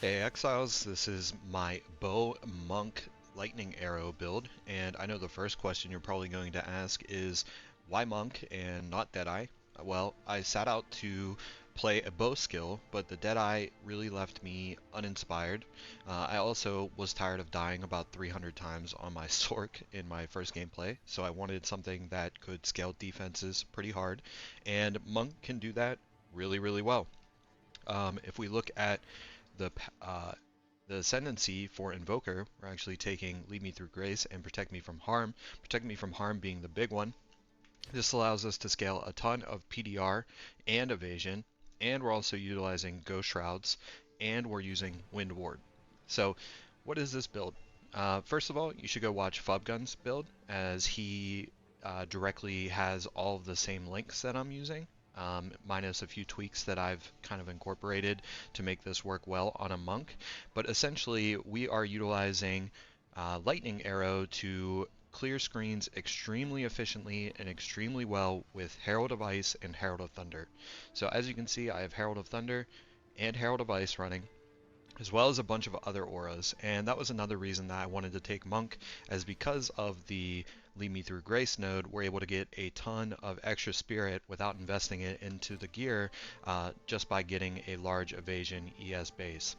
Hey Exiles, this is my bow monk lightning arrow build, and I know the first question you're probably going to ask is why monk and not deadeye? Well, I set out to play a bow skill, but the deadeye really left me uninspired. I also was tired of dying about 300 times on my Sork in my first gameplay, so I wanted something that could scale defenses pretty hard, and monk can do that really, really well. If we look at the uh, the ascendancy for Invoker, we're actually taking Lead Me Through Grace and Protect Me from Harm. Protect Me from Harm being the big one. This allows us to scale a ton of PDR and evasion, and we're also utilizing Ghost Shrouds, and we're using Wind Ward. So, what is this build? First of all, you should go watch Fubgun's build, as he directly has all of the same links that I'm using, minus a few tweaks that I've kind of incorporated to make this work well on a monk. But essentially, we are utilizing Lightning Arrow to clear screens extremely efficiently and extremely well with Herald of Ice and Herald of Thunder. So as you can see, I have Herald of Thunder and Herald of Ice running, as well as a bunch of other auras. And that was another reason that I wanted to take Monk, as because of the Lead Me Through Grace node, we're able to get a ton of extra spirit without investing it into the gear, just by getting a large evasion ES base.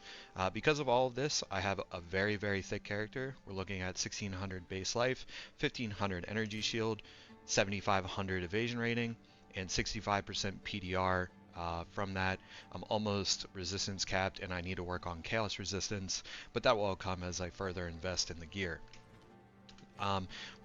Because of all of this, I have a very, very thick character. We're looking at 1600 base life, 1500 energy shield, 7500 evasion rating, and 65% PDR. From that, I'm almost resistance capped and I need to work on chaos resistance, but that will all come as I further invest in the gear.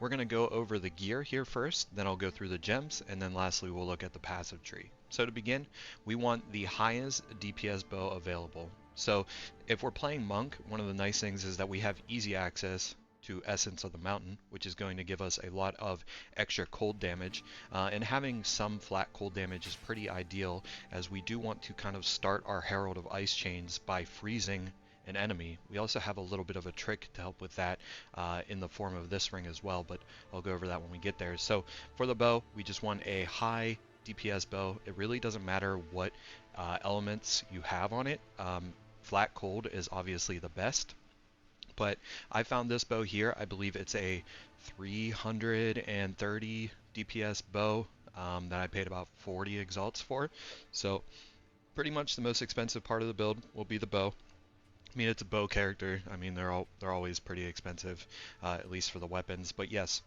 We're going to go over the gear here first, then I'll go through the gems, and then lastly we'll look at the passive tree. So to begin, we want the highest DPS bow available. So if we're playing Monk, one of the nice things is that we have easy access to Essence of the Mountain, which is going to give us a lot of extra cold damage, and having some flat cold damage is pretty ideal, as we do want to kind of start our Herald of Ice chains by freezing an enemy. We also have a little bit of a trick to help with that in the form of this ring as well, but I'll go over that when we get there. So for the bow, we just want a high DPS bow. It really doesn't matter what elements you have on it. Flat cold is obviously the best, but I found this bow here. I believe it's a 330 DPS bow that I paid about 40 exalts for. So pretty much the most expensive part of the build will be the bow. I mean, it's a bow character. I mean, they're always pretty expensive, at least for the weapons. But yes,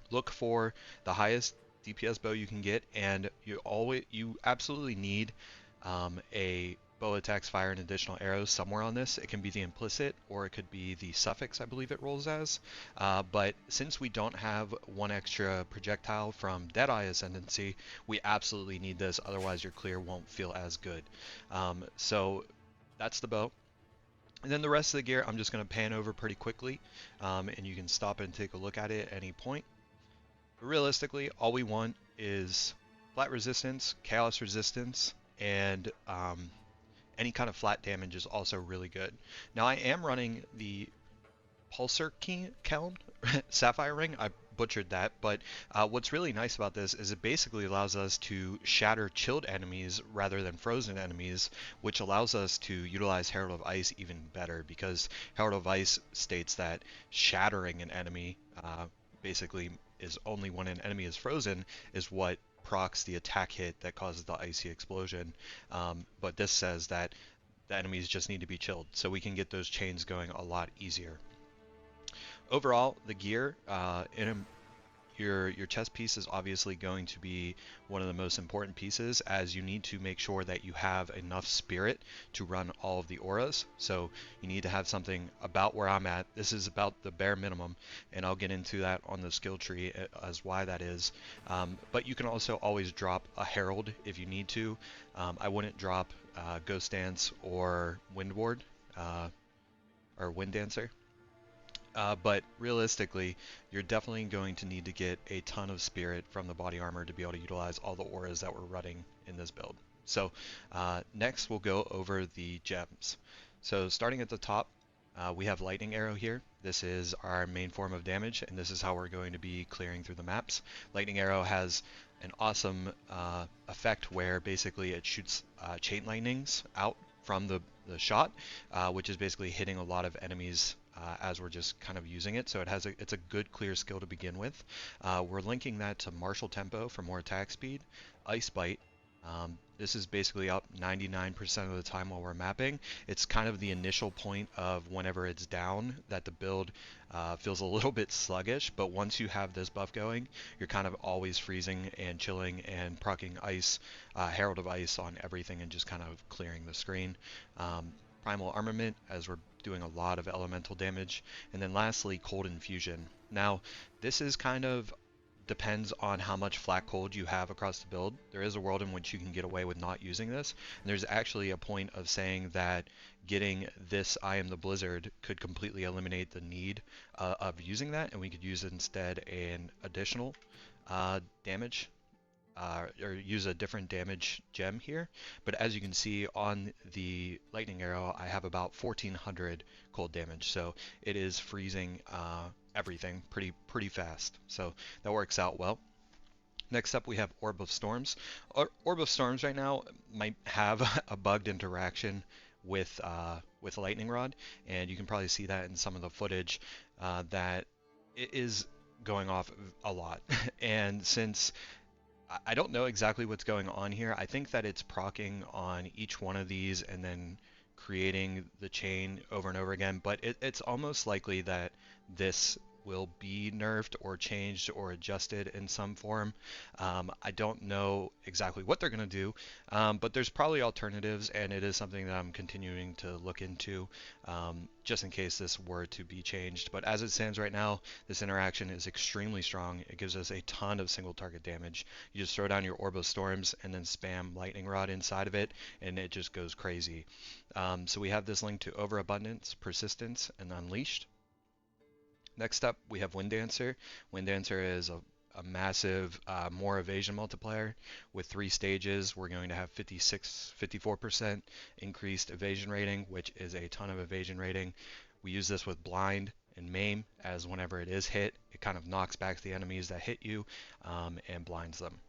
look for the highest DPS bow you can get, and you absolutely need a bow attacks fire and additional arrows somewhere on this. It can be the implicit, or it could be the suffix, I believe it rolls as. But since we don't have one extra projectile from Deadeye Ascendancy, we absolutely need this, otherwise your clear won't feel as good. So that's the bow. And then the rest of the gear, I'm just going to pan over pretty quickly, and you can stop and take a look at it at any point. But realistically, all we want is flat resistance, chaos resistance, and any kind of flat damage is also really good. Now I am running the Pulsar Count Sapphire Ring. I butchered that, but what's really nice about this is it basically allows us to shatter chilled enemies rather than frozen enemies, which allows us to utilize Herald of Ice even better, because Herald of Ice states that shattering an enemy basically is only when an enemy is frozen is what procs the attack hit that causes the icy explosion, but this says that the enemies just need to be chilled, so we can get those chains going a lot easier. Overall, the gear your chest piece is obviously going to be one of the most important pieces, as you need to make sure that you have enough spirit to run all of the auras. So you need to have something about where I'm at. This is about the bare minimum, and I'll get into that on the skill tree as why that is. But you can also always drop a Herald if you need to. I wouldn't drop Ghost Dance or Wind Ward, or Wind Dancer. But realistically, you're definitely going to need to get a ton of spirit from the body armor to be able to utilize all the auras that we're running in this build. So next we'll go over the gems. So starting at the top, we have Lightning Arrow here. This is our main form of damage, and this is how we're going to be clearing through the maps. Lightning Arrow has an awesome effect where basically it shoots chain lightnings out from the shot, which is basically hitting a lot of enemies as we're just kind of using it. So it's a good clear skill to begin with. We're linking that to martial tempo for more attack speed, ice bite. This is basically up 99% of the time while we're mapping. It's kind of the initial point of whenever it's down that the build feels a little bit sluggish, but once you have this buff going, you're kind of always freezing and chilling and proccing ice, Herald of Ice on everything and just kind of clearing the screen. Primal Armament, as we're doing a lot of elemental damage. And then lastly, Cold Infusion. Now, this is kind of depends on how much flat cold you have across the build. There is a world in which you can get away with not using this. And there's actually a point of saying that getting this I Am the Blizzard could completely eliminate the need of using that, and we could use instead an additional damage or use a different damage gem here. But as you can see on the lightning arrow, I have about 1400 cold damage, so it is freezing everything pretty fast. So that works out well. Next up, we have Orb of Storms. Orb of Storms right now might have a bugged interaction with Lightning Rod, and you can probably see that in some of the footage that it is going off a lot. And since I don't know exactly what's going on here. I think that it's proccing on each one of these and then creating the chain over and over again, but it's almost likely that this will be nerfed or changed or adjusted in some form. I don't know exactly what they're going to do, but there's probably alternatives, and it is something that I'm continuing to look into just in case this were to be changed. But as it stands right now, this interaction is extremely strong. It gives us a ton of single target damage. You just throw down your Orb of Storms and then spam Lightning Rod inside of it, and it just goes crazy. So we have this link to Overabundance, Persistence, and Unleashed. Next up, we have Wind Dancer. Wind Dancer is a massive more evasion multiplier with 3 stages. We're going to have 54% increased evasion rating, which is a ton of evasion rating. We use this with Blind and Maim, as whenever it is hit, it kind of knocks back the enemies that hit you and blinds them.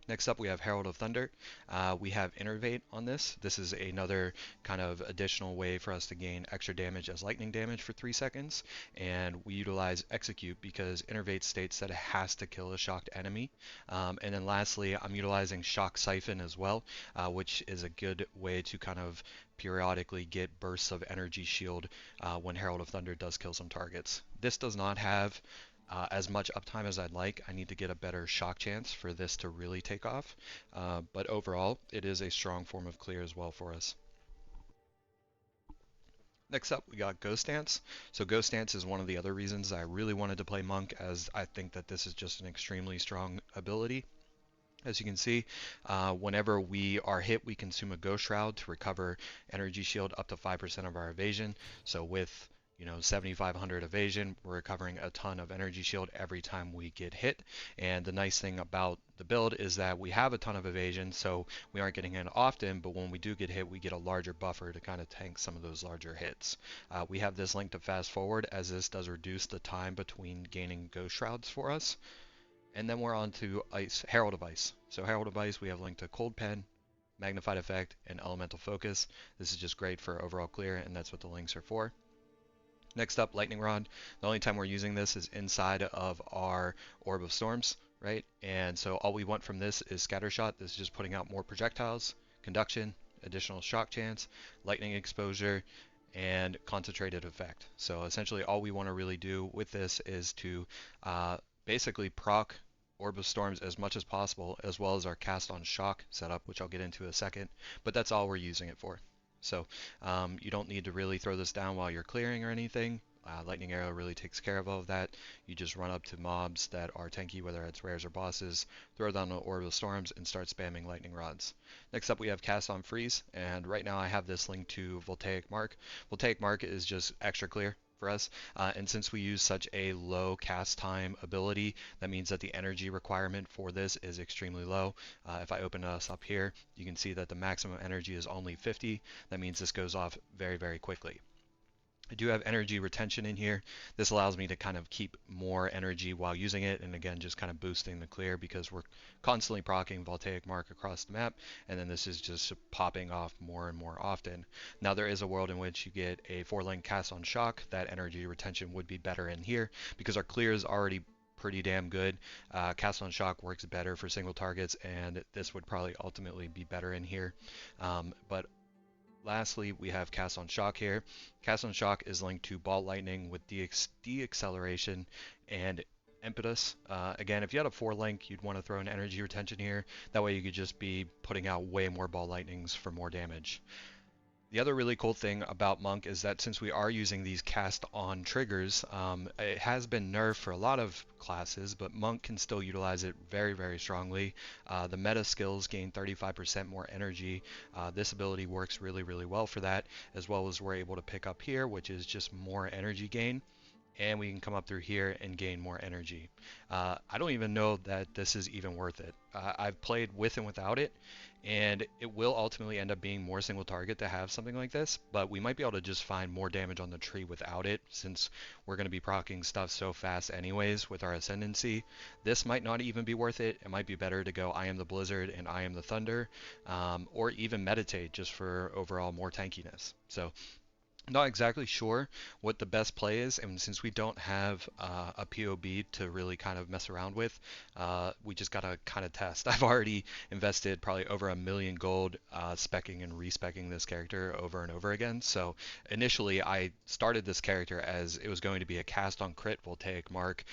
Next up, we have Herald of Thunder. We have Innervate on this. This is another kind of additional way for us to gain extra damage as lightning damage for 3 seconds. And we utilize Execute because Innervate states that it has to kill a shocked enemy. And then lastly, I'm utilizing Shock Siphon as well, which is a good way to kind of periodically get bursts of energy shield when Herald of Thunder does kill some targets. This does not have as much uptime as I'd like. I need to get a better shock chance for this to really take off. But overall, it is a strong form of clear as well for us. Next up, we got Ghost Dance. So Ghost Dance is one of the other reasons I really wanted to play Monk, as I think that this is just an extremely strong ability. As you can see, whenever we are hit, we consume a Ghost Shroud to recover energy shield up to 5% of our evasion. So with 7,500 evasion, we're recovering a ton of energy shield every time we get hit. And the nice thing about the build is that we have a ton of evasion, so we aren't getting hit often, but when we do get hit, we get a larger buffer to kind of tank some of those larger hits. We have this link to fast forward, as this does reduce the time between gaining Ghost Shrouds for us. And then we're on to Herald of Ice. So Herald of Ice, we have linked to Cold Pen, Magnified Effect, and Elemental Focus. This is just great for overall clear, and that's what the links are for. Next up, Lightning Rod. The only time we're using this is inside of our Orb of Storms, right? And so all we want from this is Scatter Shot. This is just putting out more projectiles, Conduction, additional shock chance, lightning exposure, and concentrated effect. So essentially all we want to really do with this is to basically proc Orb of Storms as much as possible, as well as our cast on shock setup, which I'll get into in a second, but that's all we're using it for. So you don't need to really throw this down while you're clearing or anything. Lightning Arrow really takes care of all of that. You just run up to mobs that are tanky, whether it's rares or bosses, throw down the Orb of Storms, and start spamming Lightning Rods. Next up, we have Cast on Freeze, and right now I have this linked to Voltaic Mark. Voltaic Mark is just extra clear for us, and since we use such a low cast time ability, that means that the energy requirement for this is extremely low. If I open us up here, you can see that the maximum energy is only 50. That means this goes off very, very quickly. I do have energy retention in here. This allows me to kind of keep more energy while using it, and again, just kind of boosting the clear because we're constantly proccing voltaic mark across the map, and then this is just popping off more and more often. Now there is a world in which you get a 4-link cast on shock. That energy retention would be better in here because our clear is already pretty damn good. Cast on shock works better for single targets, and this would probably ultimately be better in here. But lastly, we have Cast on Shock here. Cast on Shock is linked to Ball Lightning with deceleration and impetus. Again, if you had a 4-link, you'd want to throw an energy retention here. That way you could just be putting out way more Ball Lightnings for more damage. The other really cool thing about Monk is that since we are using these cast on triggers, it has been nerfed for a lot of classes, but Monk can still utilize it very, very strongly. The meta skills gain 35% more energy. This ability works really, really well for that, as well as we're able to pick up here, which is just more energy gain. And we can come up through here and gain more energy. I don't even know that this is even worth it. I've played with and without it, and it will ultimately end up being more single target to have something like this, but we might be able to just find more damage on the tree without it, since we're going to be proccing stuff so fast anyways with our ascendancy. This might not even be worth it. It might be better to go I am the blizzard and I am the thunder, or even meditate just for overall more tankiness. So not exactly sure what the best play is, and since we don't have a POB to really kind of mess around with, we just gotta kind of test. I've already invested probably over $1 million gold speccing and respecking this character over and over again. So initially I started this character as it was going to be a cast on crit voltaic mark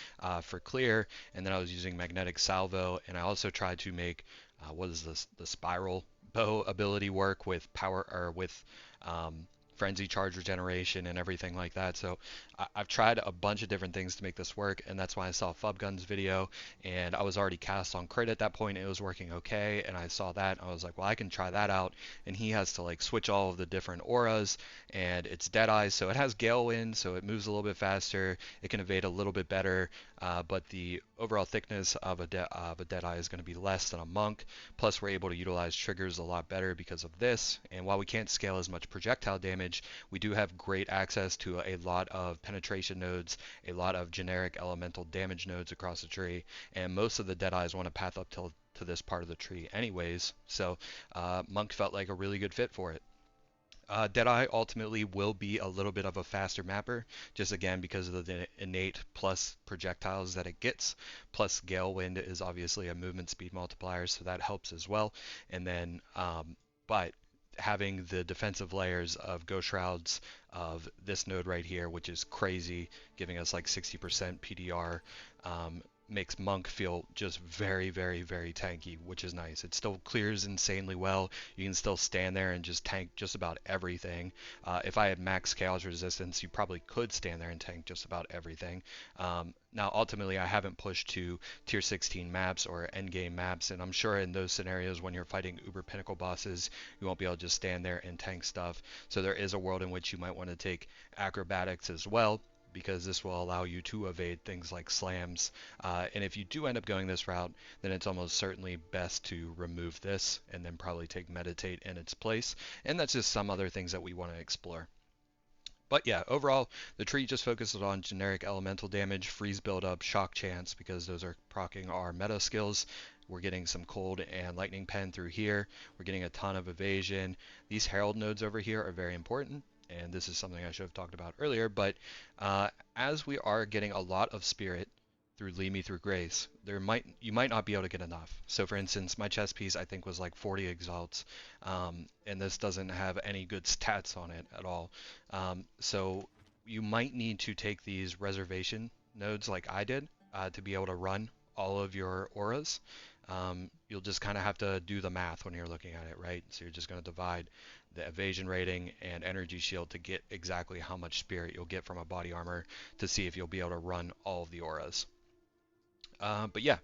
for clear, and then I was using magnetic salvo, and I also tried to make what is this, the spiral bow ability work with power, or with frenzy charge regeneration and everything like that. So I've tried a bunch of different things to make this work, and that's why I saw Fubgun's video, and I was already cast on crit at that point. It was working okay, and I saw that, and I was like, well, I can try that out. And he has to like switch all of the different auras, and it's Deadeye, so it has Gale Wind, so it moves a little bit faster, it can evade a little bit better, but the overall thickness of a Deadeye is going to be less than a Monk. Plus, we're able to utilize triggers a lot better because of this, and while we can't scale as much projectile damage, we do have great access to a lot of penetration nodes, a lot of generic elemental damage nodes across the tree, and most of the Deadeyes want to path up to this part of the tree anyways, so Monk felt like a really good fit for it. Deadeye ultimately will be a little bit of a faster mapper, just again because of the innate plus projectiles that it gets, plus Gale Wind is obviously a movement speed multiplier, so that helps as well. And then, but having the defensive layers of Ghost Shrouds of this node right here, which is crazy, giving us like 60% PDR, makes Monk feel just very, very, very tanky, which is nice. It still clears insanely well. You can still stand there and just tank just about everything. If I had max chaos resistance, you probably could stand there and tank just about everything. Now, ultimately, I haven't pushed to tier 16 maps or endgame maps, and I'm sure in those scenarios when you're fighting uber pinnacle bosses, you won't be able to just stand there and tank stuff. So there is a world in which you might want to take acrobatics as well, because this will allow you to evade things like slams. And if you do end up going this route, then it's almost certainly best to remove this and then probably take meditate in its place. And that's just some other things that we want to explore. But yeah, overall, the tree just focuses on generic elemental damage, freeze buildup, shock chance, because those are proccing our meta skills. We're getting some cold and lightning pen through here. We're getting a ton of evasion. These herald nodes over here are very important, and this is something I should have talked about earlier, but as we are getting a lot of spirit through Lead Me Through Grace, you might not be able to get enough. So for instance, my chess piece I think was like 40 exalts, and this doesn't have any good stats on it at all. So you might need to take these reservation nodes like I did to be able to run all of your auras. You'll just kind of have to do the math when you're looking at it, right? So you're just going to divide the evasion rating and energy shield to get exactly how much spirit you'll get from a body armor to see if you'll be able to run all of the auras. But yeah,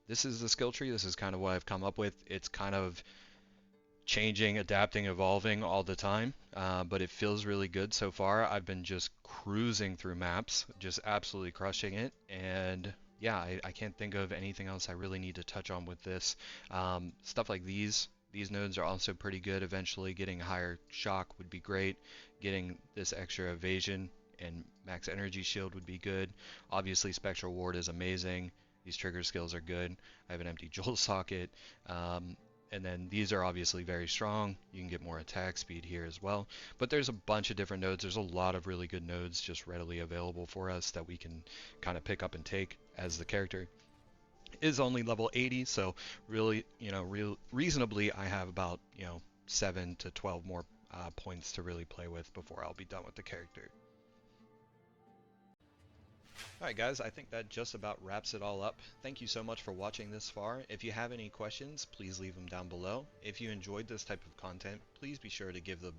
this is the skill tree. This is kind of what I've come up with. It's kind of changing, adapting, evolving all the time, but it feels really good so far. I've been just cruising through maps, just absolutely crushing it, and yeah, I can't think of anything else I really need to touch on with this. Stuff like these These nodes are also pretty good. Eventually getting higher shock would be great. Getting this extra evasion and max energy shield would be good. Obviously spectral ward is amazing. These trigger skills are good. I have an empty jolt socket. And then these are obviously very strong. You can get more attack speed here as well. But there's a bunch of different nodes. There's a lot of really good nodes just readily available for us that we can kind of pick up and take as the character is only level 80. So really, reasonably, I have about, 7 to 12 more points to really play with before I'll be done with the character. Alright guys, I think that just about wraps it all up. Thank you so much for watching this far. If you have any questions, please leave them down below. If you enjoyed this type of content, please be sure to give the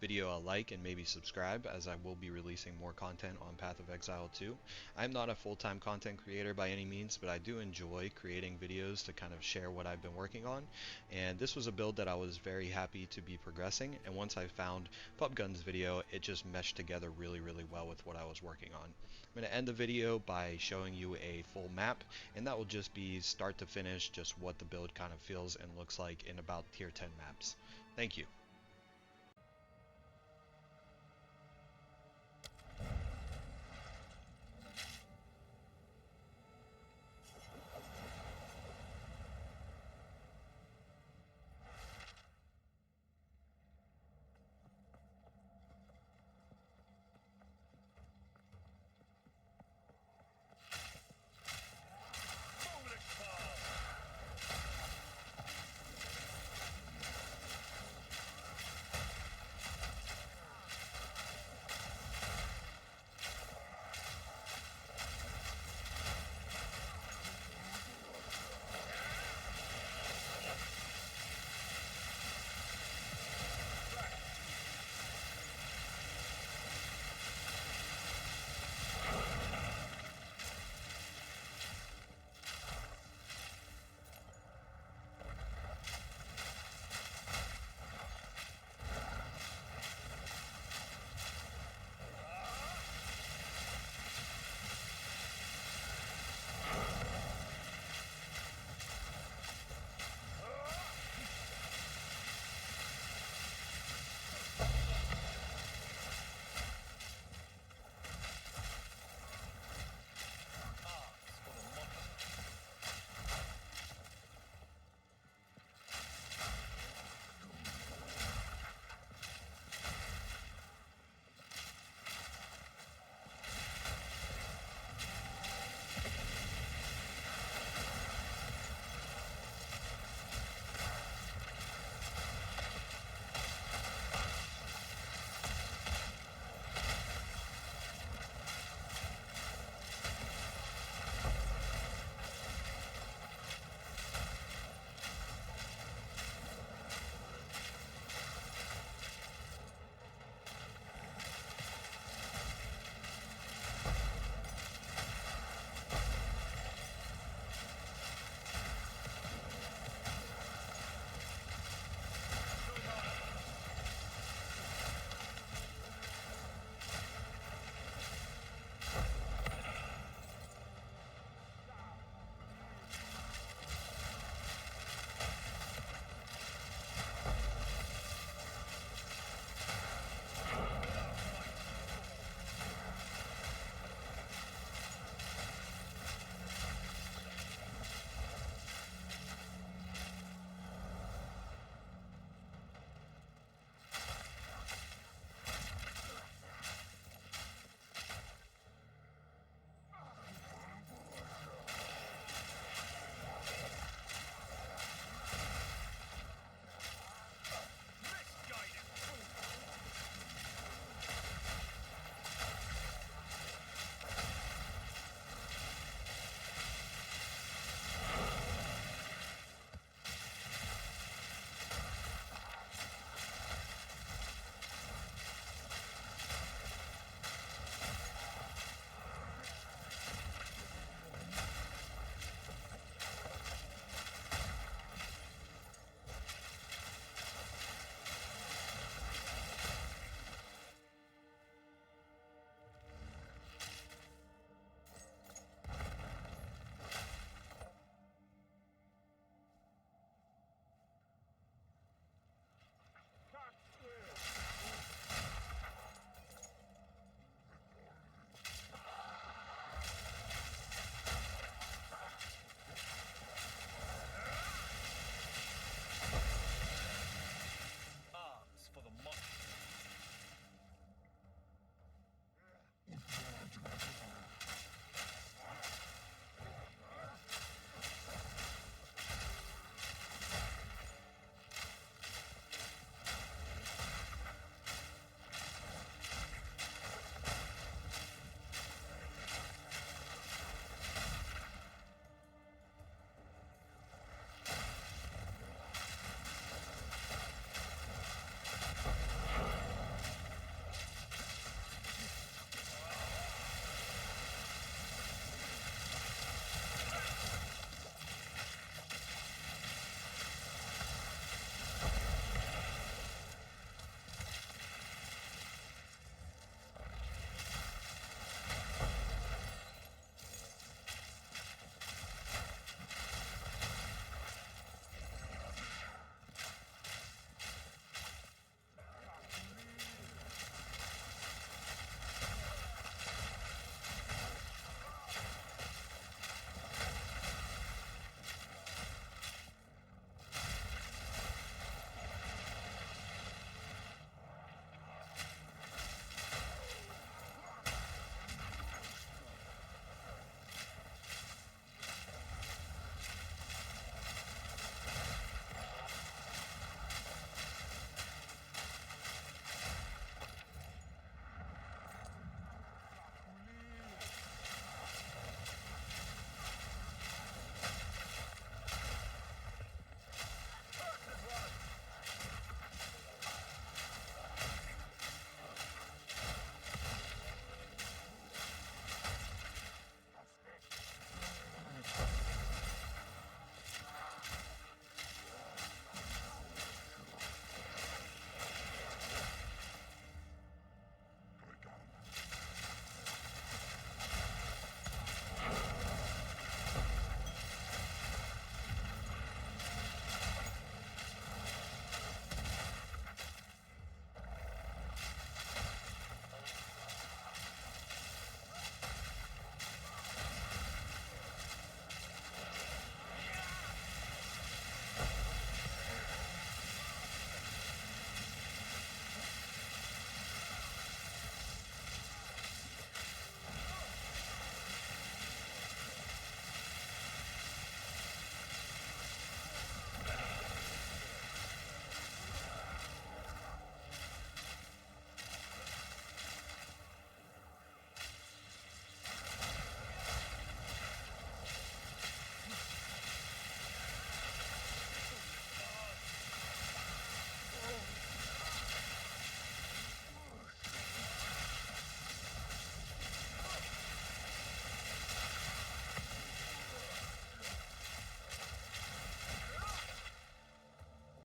video a like and maybe subscribe, as I will be releasing more content on Path of Exile 2. I'm not a full-time content creator by any means, but I do enjoy creating videos to kind of share what I've been working on. And this was a build that I was very happy to be progressing, and once I found PubGun's video, it just meshed together really, really well with what I was working on. I'm going to end the video by showing you a full map, and that will just be start to finish just what the build kind of feels and looks like in about tier 10 maps. Thank you.